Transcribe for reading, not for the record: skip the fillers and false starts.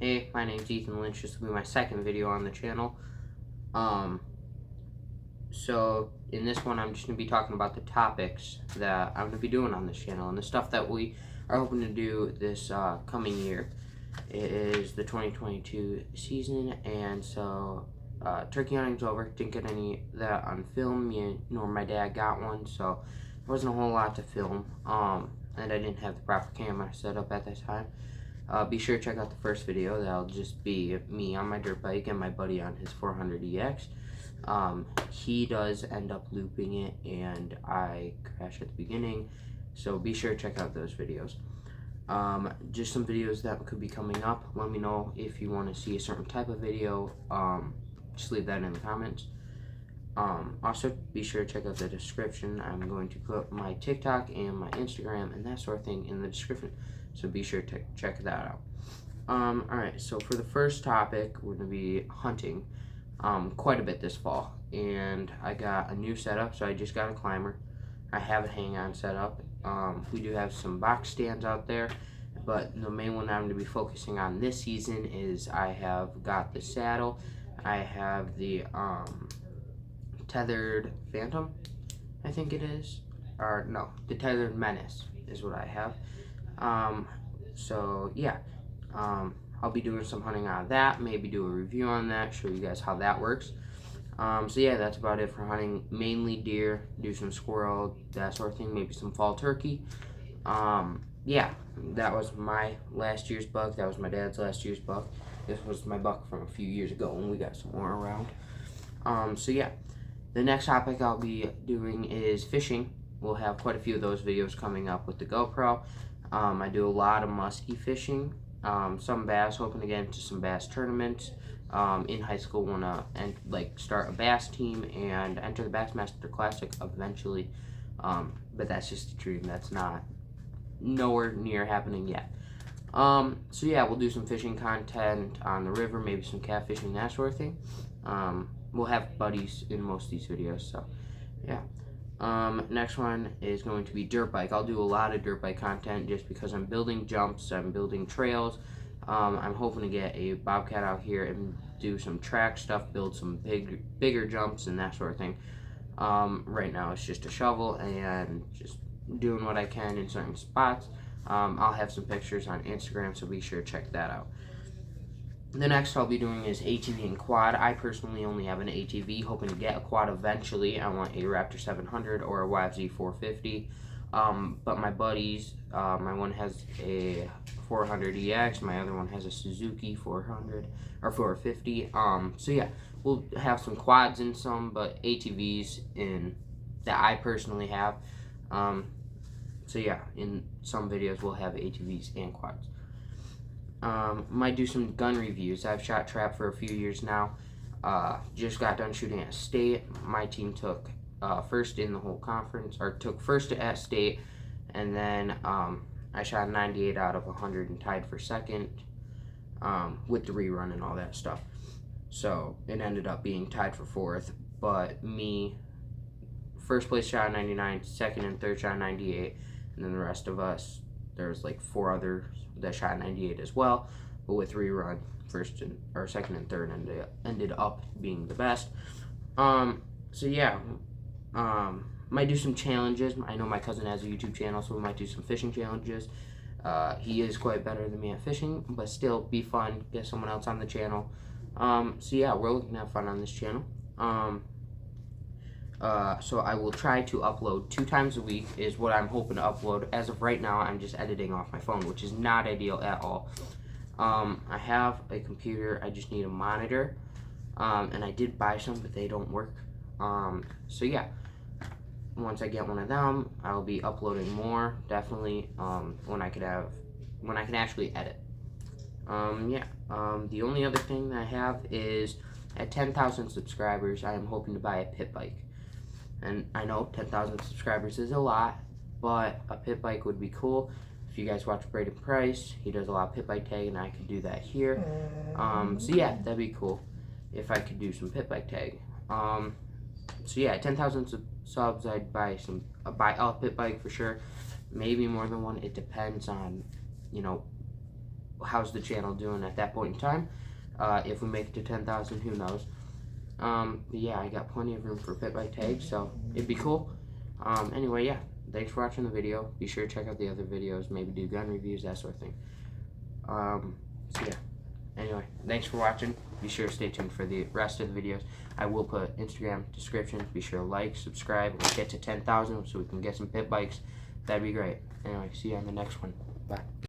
Hey, my name's Ethan Lynch. This will be my second video on the channel. So in this one, I'm just going to be talking about the topics that I'm going to be doing on this channel and the stuff that we are hoping to do this coming year. It is the 2022 season, and so turkey hunting's over. Didn't get any of that on film. Me nor my dad got one, so there wasn't a whole lot to film. And I didn't have the proper camera set up at that time. Be sure to check out the first video. That'll just be me on my dirt bike and my buddy on his 400EX. He does end up looping it, and I crash at the beginning, so be sure to check out those videos. Just some videos that could be coming up. Let me know if you want to see a certain type of video. Just leave that in the comments. Also, be sure to check out the description. I'm going to put my TikTok and my Instagram and that sort of thing in the description, so be sure to check that out. Alright, so for the first topic, we're going to be hunting quite a bit this fall, and I got a new setup. So I just got a climber. I have a hang-on setup. We do have some box stands out there, but the main one I'm going to be focusing on this season is I have got the saddle. I have the tethered Phantom, I think it is, or no, the tethered Menace is what I have. So yeah, I'll be doing some hunting on that, maybe do a review on that, show you guys how that works. So yeah, that's about it for hunting. Mainly deer, do some squirrel, that sort of thing, maybe some fall turkey. Yeah, that was my last year's buck. That was my dad's last year's buck. This was my buck from a few years ago when we got some more around. So yeah, the next topic I'll be doing is fishing. We'll have quite a few of those videos coming up with the GoPro. I do a lot of muskie fishing, some bass, hoping to get into some bass tournaments. In high school, want to start a bass team and enter the Bassmaster Classic eventually, but that's just a dream. That's not nowhere near happening yet. So yeah, we'll do some fishing content on the river, maybe some catfishing, that sort of thing. We'll have buddies in most of these videos, so yeah. Next one is going to be dirt bike. I'll do a lot of dirt bike content just because I'm building jumps, I'm building trails. I'm hoping to get a bobcat out here and do some track stuff, build some bigger jumps and that sort of thing. Right now it's just a shovel and just doing what I can in certain spots. I'll have some pictures on Instagram, so be sure to check that out. The next I'll be doing is ATV and quad. I personally only have an ATV, hoping to get a quad eventually. I want a Raptor 700 or a YFZ 450. But my buddies, my one has a 400EX, my other one has a Suzuki 400 or 450. So yeah, we'll have some quads in some, but ATVs in that I personally have. So yeah, in some videos we'll have ATVs and quads. Might do some gun reviews. I've shot trap for a few years now. Just got done shooting at state. My team took first in the whole conference, or took first at state, and then I shot 98 out of 100 and tied for second with the rerun and all that stuff. So it ended up being tied for fourth, but me, first place shot 99, second and third shot 98, and then the rest of us, there was like 4 others that shot 98 as well, but with rerun, first and or second and third ended up being the best. So yeah, might do some challenges. I know my cousin has a YouTube channel, so we might do some fishing challenges. He is quite better than me at fishing, but still be fun, get someone else on the channel. So yeah, we're looking to have fun on this channel. So I will try to upload 2 times a week is what I'm hoping to upload. As of right now, I'm just editing off my phone, which is not ideal at all. I have a computer, I just need a monitor, and I did buy some, but they don't work. So yeah, once I get one of them, I'll be uploading more, definitely, when I can actually edit. The only other thing that I have is at 10,000 subscribers, I am hoping to buy a pit bike. And I know 10,000 subscribers is a lot, but a pit bike would be cool. If you guys watch Braden Price, he does a lot of pit bike tag, and I could do that here. So yeah, that'd be cool if I could do some pit bike tag. So yeah, 10,000 subs, I'd buy a pit bike for sure. Maybe more than one. It depends on, you know, how's the channel doing at that point in time. If we make it to 10,000, who knows. But yeah, I got plenty of room for pit bike tags, so it'd be cool. Anyway, yeah, thanks for watching the video. Be sure to check out the other videos, maybe do gun reviews, that sort of thing. So yeah, anyway, thanks for watching. Be sure to stay tuned for the rest of the videos. I will put Instagram description. Be sure to like, subscribe. Let's get to 10,000 so we can get some pit bikes. That'd be great. Anyway, see you on the next one. Bye.